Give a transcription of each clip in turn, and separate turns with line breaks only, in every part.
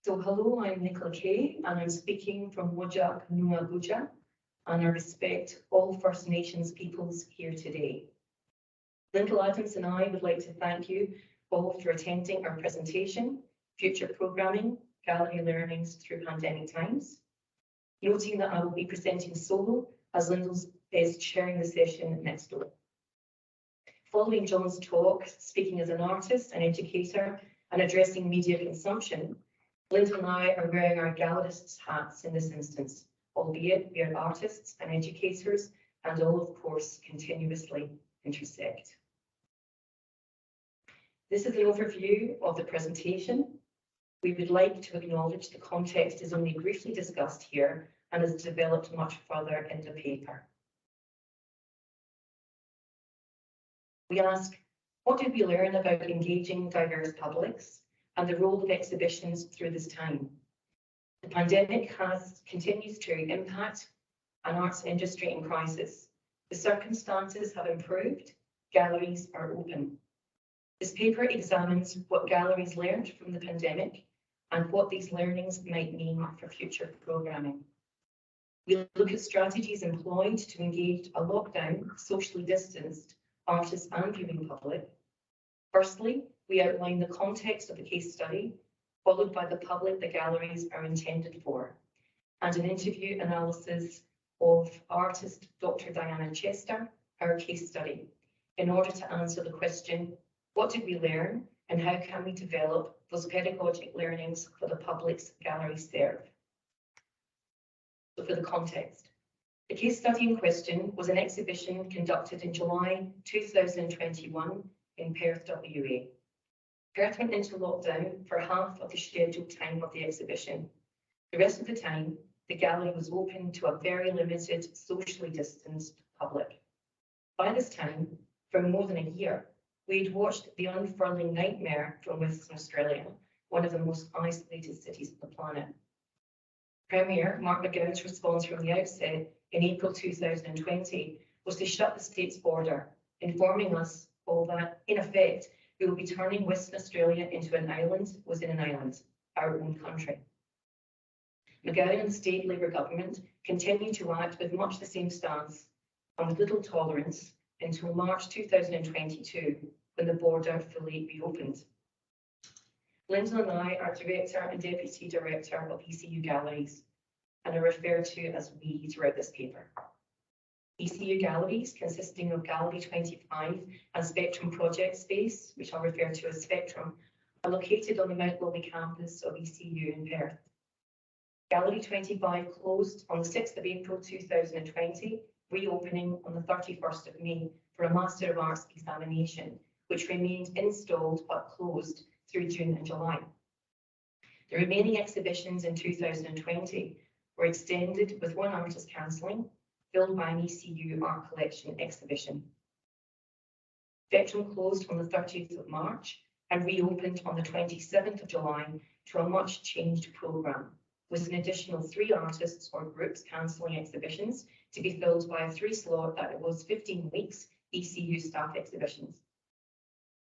So hello, I'm Nicola Kaye, and I'm speaking from Wajak Nua Abuja, and I respect all First Nations peoples here today. Lyndall Adams and I would like to thank you all for attending our presentation, Future Programming, Gallery Learnings Through Pandemic Times. Noting that I will be presenting solo, as Lyndall is chairing the session next door. Following John's talk, speaking as an artist and educator and addressing media consumption, Lyndall and I are wearing our gallerists' hats in this instance, albeit we are artists and educators and all, of course, continuously intersect. This is an overview of the presentation. We would like to acknowledge the context is only briefly discussed here and is developed much further in the paper. We ask, what did we learn about engaging diverse publics and the role of exhibitions through this time? The pandemic continues to impact an arts industry in crisis. The circumstances have improved, galleries are open. This paper examines what galleries learned from the pandemic and what these learnings might mean for future programming. We look at strategies employed to engage a lockdown, socially distanced artists and viewing public. Firstly, we outline the context of the case study, followed by the public the galleries are intended for, and an interview analysis of artist Dr. Diana Chester, our case study, in order to answer the question, what did we learn and how can we develop those pedagogic learnings for the public's galleries serve? So for the context, the case study in question was an exhibition conducted in July 2021 in Perth, WA. Perth went into lockdown for half of the scheduled time of the exhibition. The rest of the time, the gallery was open to a very limited, socially distanced public. By this time, for more than a year, we had watched the unfurling nightmare from Western Australia, one of the most isolated cities on the planet. Premier Mark McGowan's response from the outset in April 2020 was to shut the state's border, informing us all that, in effect, we will be turning Western Australia into an island within an island, our own country. McGowan and the state Labour government continued to act with much the same stance and with little tolerance until March 2022, when the border fully reopened. Lyndall and I are Director and Deputy Director of ECU Galleries and are referred to as we throughout this paper. ECU Galleries, consisting of Gallery 25 and Spectrum Project Space, which I'll refer to as Spectrum, are located on the Mount Lobby campus of ECU in Perth. Gallery 25 closed on the 6th of April 2020, reopening on the 31st of May for a Master of Arts examination, which remained installed but closed through June and July. The remaining exhibitions in 2020 were extended with one artist cancelling, filled by an ECU art collection exhibition. Spectrum closed on the 30th of March and reopened on the 27th of July to a much changed programme, with an additional 3 artists or groups cancelling exhibitions to be filled by a 3-slot that was 15 weeks ECU staff exhibitions.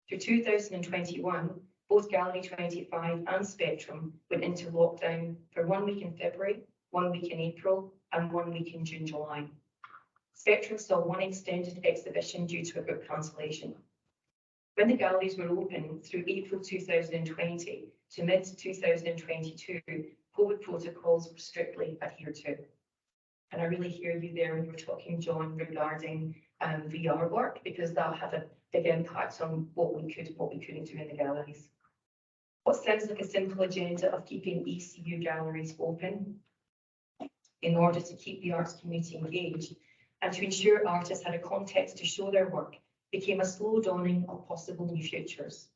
Through 2021, both Gallery 25 and Spectrum went into lockdown for 1 week in February, 1 week in April, and 1 week in June, July. Spectrum saw 1 extended exhibition due to a group cancellation. When the galleries were open through April 2020 to mid-2022, COVID protocols were strictly adhered to. And I really hear you there when you were talking, John, regarding VR work, because that had a big impact on what we could and what we couldn't do in the galleries. What sounds like a simple agenda of keeping ECU galleries open in order to keep the arts community engaged and to ensure artists had a context to show their work became a slow dawning of possible new futures.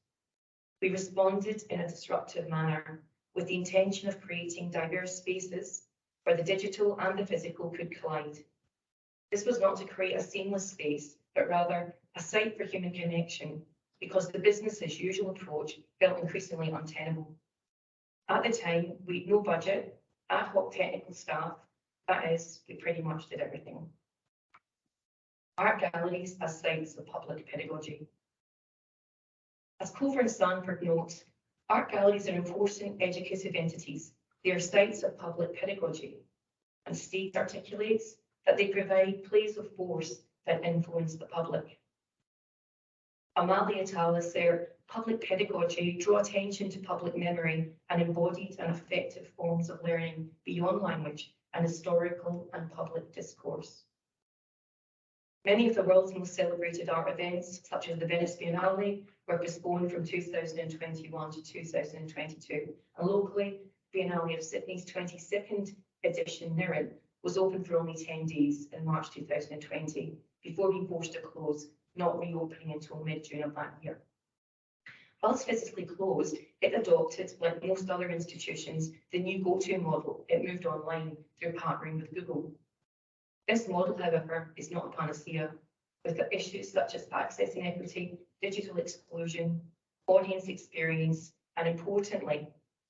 We responded in a disruptive manner with the intention of creating diverse spaces where the digital and the physical could collide. This was not to create a seamless space, but rather a site for human connection, because the business as usual approach felt increasingly untenable. At the time, we had no budget, ad hoc technical staff, that is, we pretty much did everything. Art galleries as sites of public pedagogy. As Clover and Sanford note, Art galleries are important educative entities. They are sites of public pedagogy, and Steve articulates that they provide plays of force that influence the public. Amalia et al. Their public pedagogy draw attention to public memory and embodied and effective forms of learning beyond language and historical and public discourse. Many of the world's most celebrated art events, such as the Venice Biennale, were postponed from 2021 to 2022. And locally, Biennale of Sydney's 22nd edition, Nirin, was open for only 10 days in March 2020, before being forced to close, not reopening until mid-June of that year. Whilst physically closed, it adopted, like most other institutions, the new go-to model. It moved online through partnering with Google. This model, however, is not a panacea, with issues such as access inequity, digital exclusion, audience experience, and importantly,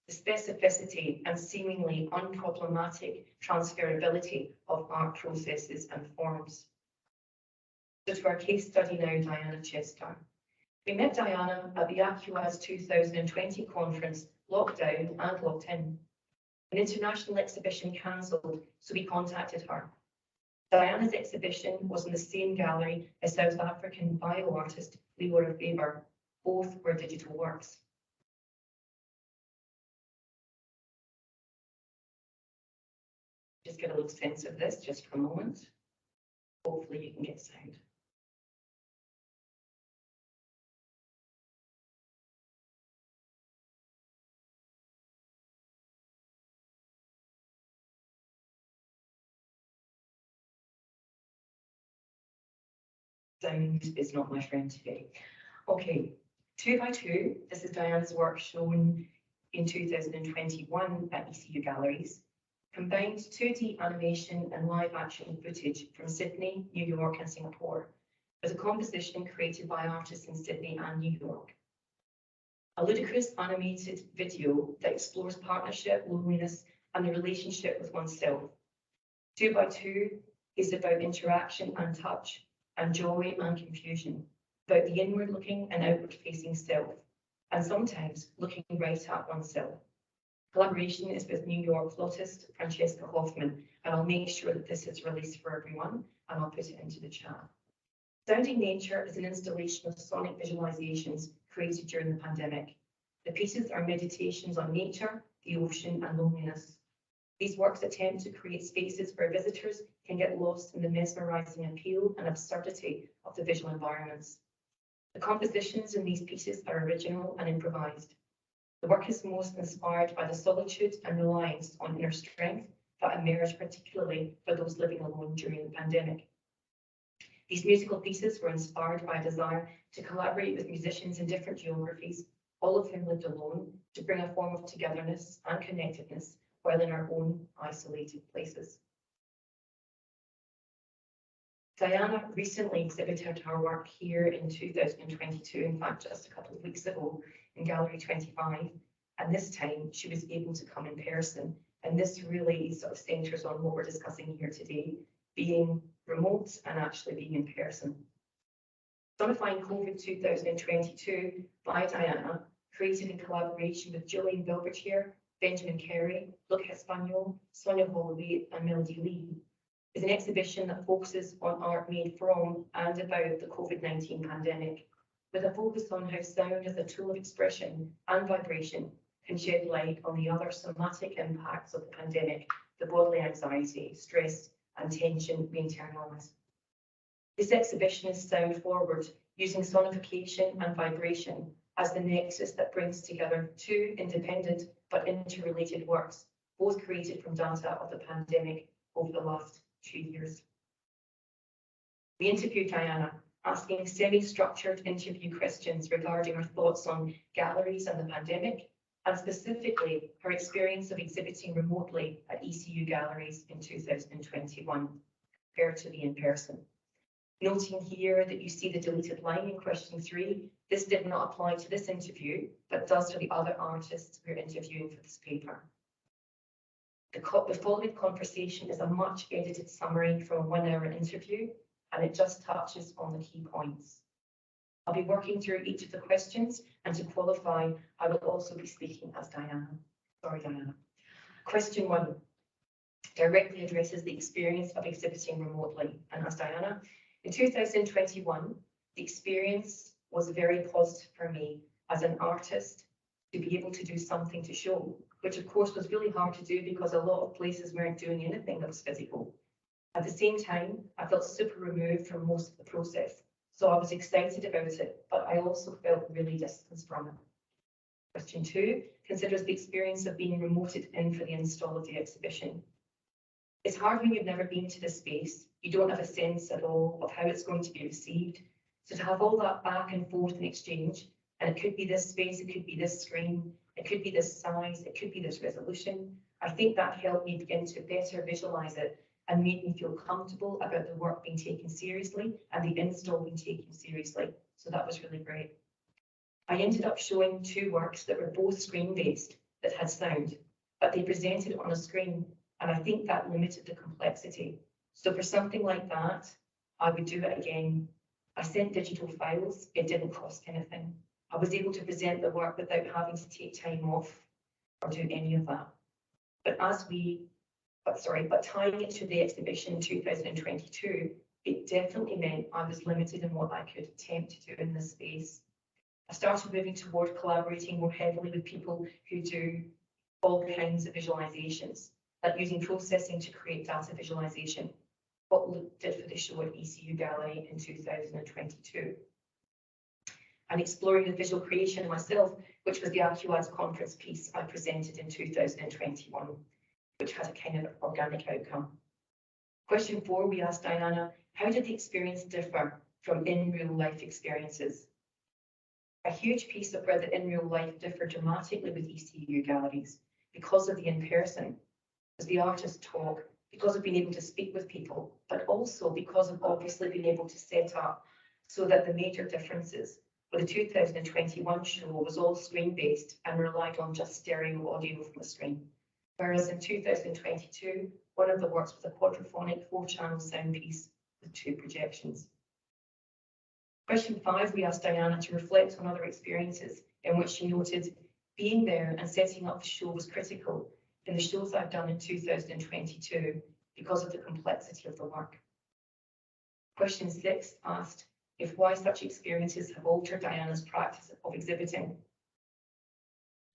the specificity and seemingly unproblematic transferability of art processes and forms. So to our case study now, Diana Chester. We met Diana at the ACUADS 2020 conference, locked down and locked in. An international exhibition cancelled, so we contacted her. Diana's exhibition was in the same gallery as South African bioartist Leora Faber. Both were digital works. Just get a little sense of this just for a moment. Hopefully you can get sound. Sound is not my friend today. Okay, 2 by 2. This is Diana's work shown in 2021 at ECU Galleries. Combined 2D animation and live action footage from Sydney, New York, and Singapore, with a composition created by artists in Sydney and New York. A ludicrous animated video that explores partnership, loneliness, and the relationship with oneself. 2 by 2 is about interaction and touch, and joy and confusion, about the inward-looking and outward-facing self, and sometimes looking right at oneself. Collaboration is with New York flautist Francesca Hoffman, and I'll make sure that this is released for everyone, and I'll put it into the chat. Sounding Nature is an installation of sonic visualizations created during the pandemic. The pieces are meditations on nature, the ocean, and loneliness. These works attempt to create spaces where visitors can get lost in the mesmerizing appeal and absurdity of the visual environments. The compositions in these pieces are original and improvised. The work is most inspired by the solitude and reliance on inner strength that emerged particularly for those living alone during the pandemic. These musical pieces were inspired by a desire to collaborate with musicians in different geographies, all of whom lived alone, to bring a form of togetherness and connectedness while in our own isolated places. Diana recently exhibited her work here in 2022, in fact, just a couple of weeks ago in Gallery 25, and this time she was able to come in person. And this really sort of centres on what we're discussing here today, being remote and actually being in person. Sonifying COVID 2022 by Diana, created in collaboration with Gillian Bilbertier, Benjamin Carey, Luc Espanol, Sonia Holloway, and Melody Lee, is an exhibition that focuses on art made from and about the COVID-19 pandemic, with a focus on how sound as a tool of expression and vibration can shed light on the other somatic impacts of the pandemic, the bodily anxiety, stress, and tension we internalise. This exhibition is sound forward, using sonification and vibration as the nexus that brings together two independent but interrelated works, both created from data of the pandemic over the last 2 years. We interviewed Diana, asking semi-structured interview questions regarding her thoughts on galleries and the pandemic, and specifically her experience of exhibiting remotely at ECU Galleries in 2021, compared to the in-person. Noting here that you see the deleted line in question 3, this did not apply to this interview, but does for the other artists we're interviewing for this paper. The following conversation is a much edited summary from a 1-hour interview, and it just touches on the key points. I'll be working through each of the questions, and to qualify, I will also be speaking as Diana. Sorry, Diana. Question 1 directly addresses the experience of exhibiting remotely, and as Diana, in 2021, the experience was very positive for me as an artist to be able to do something to show, which of course was really hard to do because a lot of places weren't doing anything that was physical. At the same time, I felt super removed from most of the process, so I was excited about it, but I also felt really distanced from it. Question 2 considers the experience of being remoted in for the install of the exhibition. It's hard when you've never been to the space, you don't have a sense at all of how it's going to be received. So to have all that back and forth and exchange, and it could be this space, it could be this screen, it could be this size, it could be this resolution, I think that helped me begin to better visualise it and made me feel comfortable about the work being taken seriously and the install being taken seriously. So that was really great. I ended up showing 2 works that were both screen-based that had sound, but they presented on a screen, and I think that limited the complexity. So for something like that, I would do it again. I sent digital files, it didn't cost anything. I was able to present the work without having to take time off or do any of that. But tying it to the exhibition in 2022, it definitely meant I was limited in what I could attempt to do in this space. I started moving toward collaborating more heavily with people who do all kinds of visualizations, like using processing to create data visualization, what Luke did for the show at ECU Gallery in 2022. And exploring the visual creation myself, which was the ACUADS conference piece I presented in 2021, which had a kind of organic outcome. Question 4, we asked Diana, how did the experience differ from in real life experiences? A huge piece of where the in real life differed dramatically with ECU galleries because of the in-person, as the artists talk, because of being able to speak with people, but also because of obviously being able to set up so that the major differences for the 2021 show was all screen-based and relied on just stereo audio from the screen. Whereas in 2022, one of the works was a quadraphonic 4-channel sound piece with 2 projections. Question 5, we asked Diana to reflect on other experiences in which she noted being there and setting up the show was critical in the shows I've done in 2022 because of the complexity of the work. Question 6 asked if why such experiences have altered Diana's practice of exhibiting.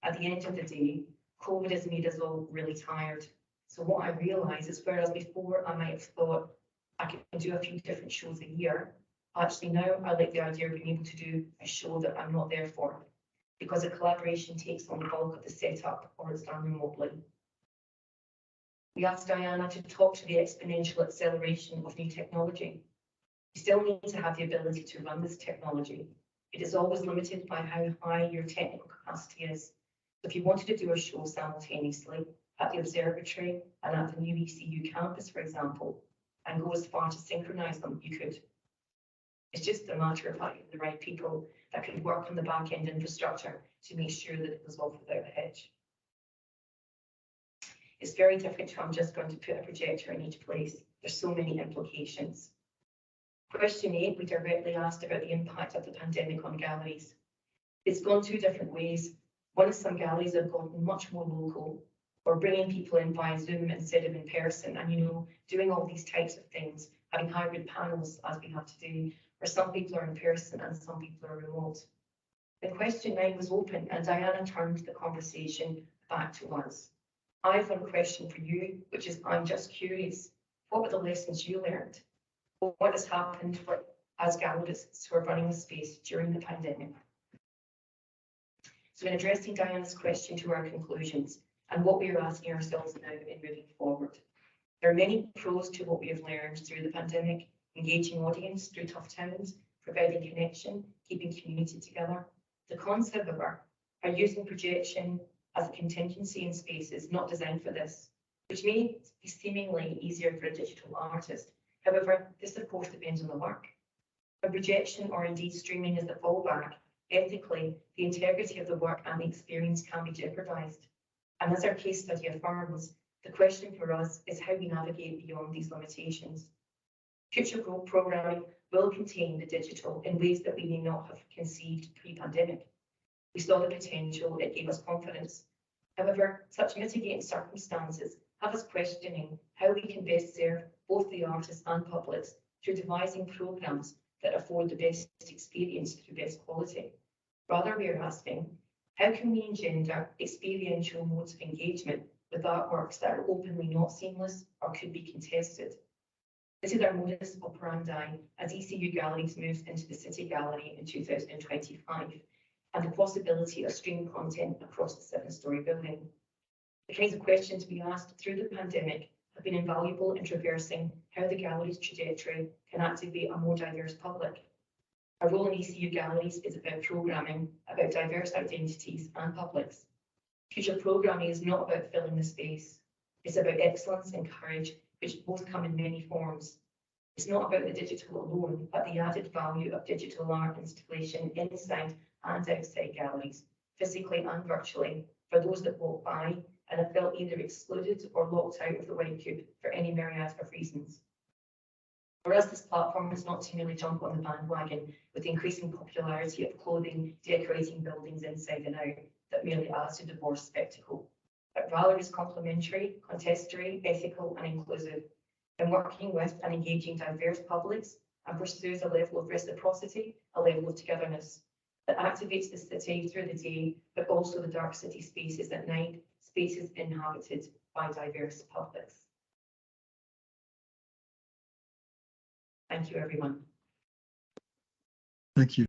At the end of the day, COVID has made us all really tired. So what I realise is whereas before I might have thought I can do a few different shows a year, actually now I like the idea of being able to do a show that I'm not there for, because a collaboration takes on the bulk of the setup or it's done remotely. We asked Diana to talk to the exponential acceleration of new technology. You still need to have the ability to run this technology. It is always limited by how high your technical capacity is. If you wanted to do a show simultaneously at the observatory and at the new ECU campus, for example, and go as far to synchronise them, you could. It's just a matter of having the right people that could work on the back-end infrastructure to make sure that it was off without a hitch. It's very different to I'm just going to put a projector in each place. There's so many implications. Question 8, we directly asked about the impact of the pandemic on galleries. It's gone 2 different ways. One is some galleries have gotten much more local, or bringing people in via Zoom instead of in person, and doing all these types of things, having hybrid panels as we have today, where some people are in person and some people are remote. Then question 9 was open, and Diana turned the conversation back to us. I have one question for you, which is I'm just curious, what were the lessons you learned? What has happened as gallerists who are running the space during the pandemic? So in addressing Diana's question to our conclusions and what we are asking ourselves now in moving forward, there are many pros to what we have learned through the pandemic: engaging audience through tough times, providing connection, keeping community together. The cons, however, are using projection as a contingency in spaces not designed for this, which may be seemingly easier for a digital artist. However, this of course depends on the work. When projection or indeed streaming is the fallback, ethically, the integrity of the work and the experience can be jeopardised. And as our case study affirms, the question for us is how we navigate beyond these limitations. Future programming will contain the digital in ways that we may not have conceived pre-pandemic. We saw the potential, it gave us confidence. However, such mitigating circumstances have us questioning how we can best serve both the artists and publics through devising programmes that afford the best experience through best quality. Rather, we are asking, how can we engender experiential modes of engagement with artworks that are openly not seamless or could be contested? This is our modus operandi as ECU Galleries moves into the City Gallery in 2025, and the possibility of streaming content across the 7-storey building. The kinds of questions we asked through the pandemic have been invaluable in traversing how the gallery's trajectory can activate a more diverse public. Our role in ECU Galleries is about programming, about diverse identities and publics. Future programming is not about filling the space. It's about excellence and courage, which both come in many forms. It's not about the digital alone, but the added value of digital art installation inside and outside galleries, physically and virtually, for those that walk by and have felt either excluded or locked out of the wine coop for any myriad of reasons. For us, this platform is not to merely jump on the bandwagon with the increasing popularity of clothing, decorating buildings inside and out that merely adds to the divorce spectacle, but rather is complementary, contestatory, ethical and inclusive, in working with and engaging diverse publics and pursues a level of reciprocity, a level of togetherness that activates the city through the day, but also the dark city spaces at night, spaces inhabited by diverse publics. Thank you, everyone.
Thank you.